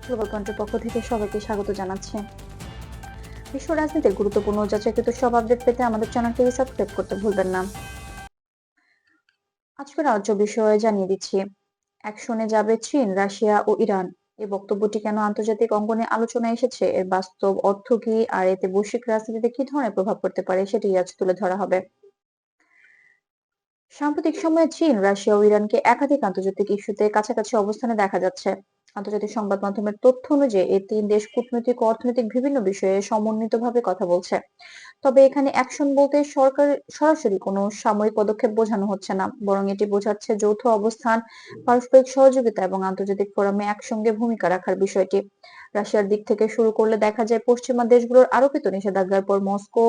Global পয়েন্টের পক্ষ থেকে সবাইকে স্বাগত জানাচ্ছি। বিশ্ব রাজনীতির গুরুত্বপূর্ণ যাচাইকৃত সব আপডেট পেতে আমাদের চ্যানেলটি সাবস্ক্রাইব করতে ভুলবেন না। আজকের আলোচ্য বিষয়ে জানিয়ে দিচ্ছি, অ্যাকশনে যাবে চীন, রাশিয়া ও ইরান। এই বক্তব্যটি কেন আন্তর্জাতিক অঙ্গনে আলোচনায় এসেছে, এর বাস্তব অর্থ কি, আর এতে বৈশ্বিক রাজনীতিতে কি ধরনের প্রভাব পড়তে পারে সেটি আজ তুলে ধরা হবে। সাম্প্রতিক সময়ে চীন, রাশিয়া ও ইরানকে একাধিক আন্তর্জাতিক ইস্যুতে কাছাকাছি অবস্থানে দেখা যাচ্ছে। আন্তর্জাতিক সংবাদ মাধ্যমের তথ্য অনুযায়ী এই তিন দেশ কূটনৈতিক ও অর্থনৈতিক বিভিন্ন বিষয়ে সমন্বিতভাবে কথা বলছে। তবে এখানে অ্যাকশন বলতে সরকার সরাসরি কোনো সামরিক পদক্ষেপ বোঝানো হচ্ছে না, বরং এটি বোঝাচ্ছে যৌথ অবস্থান, পারস্পরিক সহযোগিতা এবং আন্তর্জাতিক ফোরামে একসঙ্গে ভূমিকা রাখার বিষয়টি। রাশিয়ার দিক থেকে শুরু করলে দেখা যায়, পশ্চিমা দেশগুলোর আরোপিত নিষেধাজ্ঞার পর মস্কো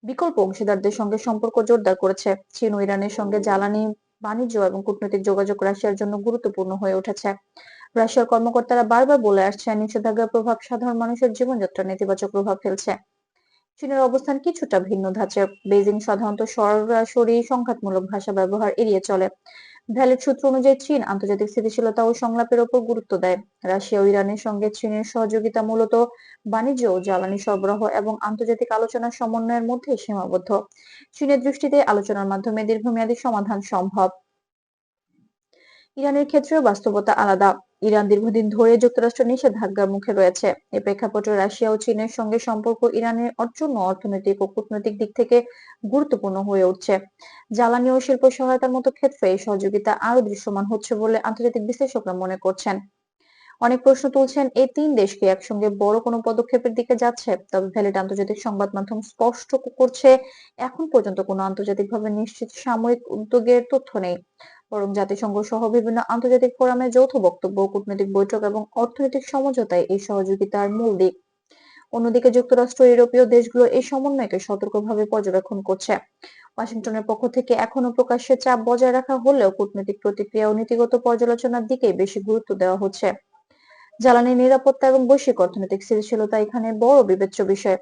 বিকল্প অংশীদারদের সঙ্গে সম্পর্ক জোরদার করেছে। চীন ও ইরানের সঙ্গে জ্বালানি, বাণিজ্য এবং কূটনৈতিক যোগাযোগ রাশিয়ার জন্য গুরুত্বপূর্ণ হয়ে উঠেছে। রাশিয়ার কর্মকর্তারা বারবার বলে আসছেন, নিষেধাজ্ঞার প্রভাব সাধারণ মানুষের জীবনযাত্রায় নেতিবাচক প্রভাব ফেলছে। চীনের অবস্থান কিছুটা ভিন্ন ধাঁচের। বেইজিং সাধারণত সরাসরি সংঘাতমূলক ভাষা ব্যবহার এড়িয়ে চলে। ভ্যালেট সূত্র অনুযায়ী চীন আন্তর্জাতিক স্থিতিশীলতা ও সংলাপের উপর গুরুত্ব দেয়। রাশিয়া ও ইরানের সঙ্গে চীনের সহযোগিতা মূলত বাণিজ্য ও জ্বালানি সরবরাহ এবং আন্তর্জাতিক আলোচনার সমন্বয়ের মধ্যে সীমাবদ্ধ। চীনের দৃষ্টিতে আলোচনার মাধ্যমে দীর্ঘমেয়াদী সমাধান সম্ভব। ইরানের ক্ষেত্রেও বাস্তবতা আলাদা। ইরান দীর্ঘদিন ধরে যুক্তরাষ্ট্রের নিষেধাজ্ঞার মুখে রয়েছে। এ প্রেক্ষাপটে রাশিয়া ও চীনের সঙ্গে সম্পর্ক ইরানের জন্য অর্থনৈতিক ও কূটনৈতিক দিক থেকে গুরুত্বপূর্ণ হয়ে উঠছে। জ্বালানি ও শিল্প সহায়তার মতো ক্ষেত্রে এই সহযোগিতা আরো দৃশ্যমান হচ্ছে বলে আন্তর্জাতিক বিশ্লেষকরা মনে করছেন। অনেক প্রশ্ন তুলছেন, এই তিন দেশকে একসঙ্গে বড় কোনো পদক্ষেপের দিকে যাচ্ছে। তবে ভ্যালিড আন্তর্জাতিক সংবাদ মাধ্যম স্পষ্ট করছে, এখন পর্যন্ত কোনো আন্তর্জাতিকভাবে নিশ্চিত সামরিক উদ্যোগের তথ্য নেই, বরং জাতিসংঘ সহ বিভিন্ন আন্তর্জাতিক ফোরামে যৌথ বক্তব্য, কূটনৈতিক বৈঠক এবং অর্থনৈতিক সমঝোতায় এই সহযোগিতার মূল দিক। অন্যদিকে যুক্তরাষ্ট্র ও ইউরোপীয় দেশগুলো এই সমন্বয়কে সতর্কভাবে পর্যবেক্ষণ করছে। ওয়াশিংটনের পক্ষ থেকে এখনো প্রকাশ্যে চাপ বজায় রাখা হলেও কূটনৈতিক প্রতিক্রিয়া ও নীতিগত পর্যালোচনার দিকেই বেশি গুরুত্ব দেওয়া হচ্ছে। জ্বালানি নিরাপত্তা এবং বৈশ্বিক অর্থনৈতিক স্থিতিশীলতা এখানে বড় বিবেচ্য বিষয়।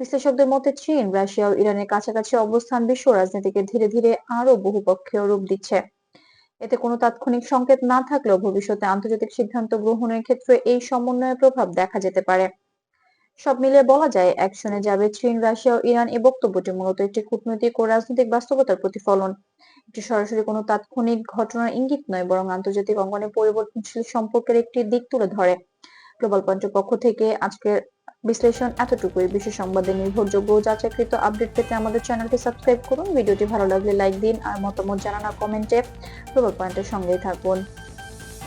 বিশ্লেষকদের মতে চীন, রাশিয়া ও ইরানের কাছাকাছি অবস্থান বিশ্ব রাজনীতিকে ধীরে ধীরে আরো বহুপক্ষীয় রূপ দিচ্ছে। এতে কোনো তাৎক্ষণিক সংকেত না থাকলেও ভবিষ্যতে আন্তর্জাতিক সিদ্ধান্ত গ্রহণের ক্ষেত্রে এই সমন্বয়ের প্রভাব দেখা যেতে পারে। সব মিলিয়ে বলা যায়, অ্যাকশনে যাবে চীন, রাশিয়া ও ইরান। এই বক্তব্যটি মূলত একটি কূটনৈতিক ও রাজনৈতিক বাস্তবতার প্রতিফলন। এটি সরাসরি কোনো তাৎক্ষণিক ঘটনার ইঙ্গিত নয়, বরং আন্তর্জাতিক অঙ্গনে পরিবর্তনশীল সম্পর্কের একটি দিক তুলে ধরে। গ্লোবাল পয়েন্টের পক্ষ থেকে আজকের বিশ্লেষণ এতটুকুই। বিশেষ সংবাদের নির্ভরযোগ্য ও যাচাইকৃত আপডেট পেতে আমাদের চ্যানেলটি সাবস্ক্রাইব করুন। ভিডিওটি ভালো লাগলে লাইক দিন, আর মতামত জানান কমেন্টে। গ্লোবাল পয়েন্টের সঙ্গেই থাকুন।